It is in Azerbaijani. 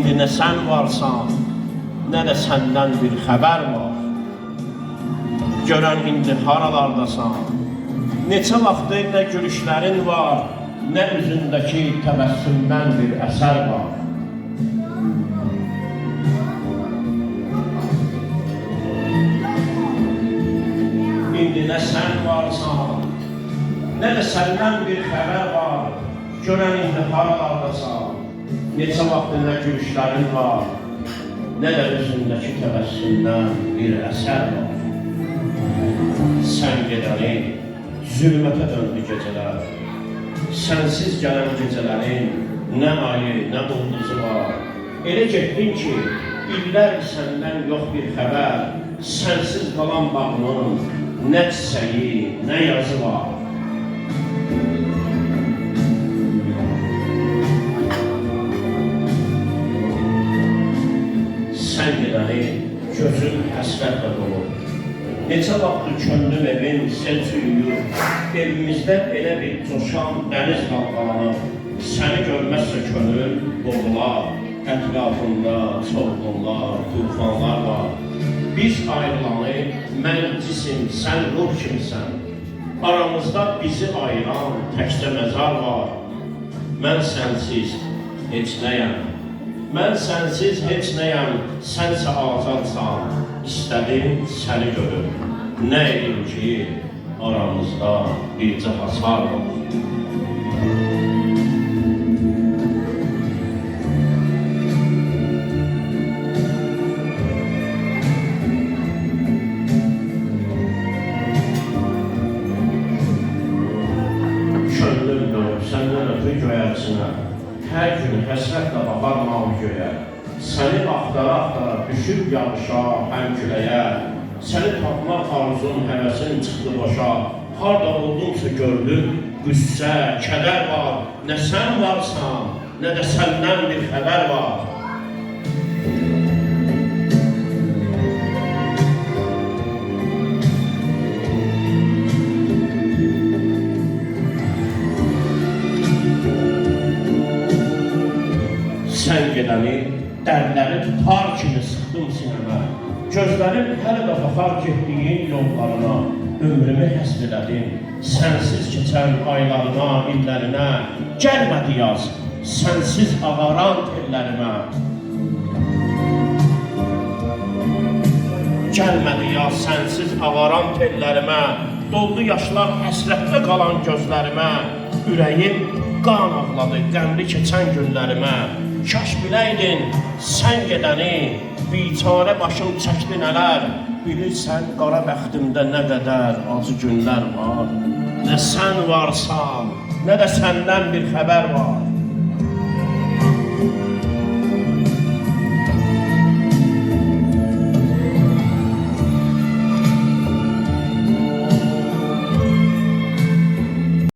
İndi nə sən varsan, nə də səndən bir xəbər var. Görən indi haralardasan, neçə vaxtdır nə gülüşlərin var, nə üzündəki təbəssümdən bir əsər var. İndi nə sən varsan, nə də səndən bir xəbər var. Görən indi haralardasan, neçə vaxtdır nə gülüşlərin var, nə də üzündəki təbəssümdən bir əsər var. Sən gedəni zülmətə döndü gecələr, sənsiz gələn gecələrin nə ayı, nə ulduzu var. Elə getdin ki, illər səndən yox bir xəbər, sənsiz qalan bağının nə çiçəyi, nə yazı var. Sən gedəni gözün həsrətlə dolur. Neçə vaxtdır könlüm evin sel suyuyur, evimizdə elə bir coşan dəniz dalğalanır. Səni görməzsə könül boğular, ətrafında çovğunlar, tufanlar var. Biz ayrılanı, mən cisim, sən ruh kimisən. Aramızda bizi ayıran təkcə məzar var. Mən sənsiz heç nəyəm. Mən sənsiz heç nəyəm, sənsə azadsan, istədim səni görüm. Nə edim ki, aramızda bircə hasar var. Könlüm dönüb səndən ötü göyərçinə, hər gün həsrətlə baxar mavi göyə. Səni axtara-axtara düşüb yağışa, həm küləyə. Səni tapmaq arzun, həvəsin çıxdı boşa. Harda oldunsa gördüm, qüssə, kədər var. Nə sən varsan, nə də səndən bir xəbər var. Sən gedəni dərdləri tutar kimi sıxdım sinəmə. Gözlərim hələ də baxar getdiyin yollarına. Ömrümü həsr elədim, sənsiz keçən aylarına, illərinə. Gəlmədi yaz, sənsiz ağaran tellərimə. Gəlmədi yaz, sənsiz ağaran tellərimə. Doldu yaşlar həsrətdə qalan gözlərimə. Ürəyim qan ağladı qəmli keçən günlərimə. Kaş biləydin, sən gedəni, biçarə başım çəkdi nələr. Bilirsən, qara bəxtimdə nə qədər acı günlər var. Nə sən varsan, nə də səndən bir xəbər var.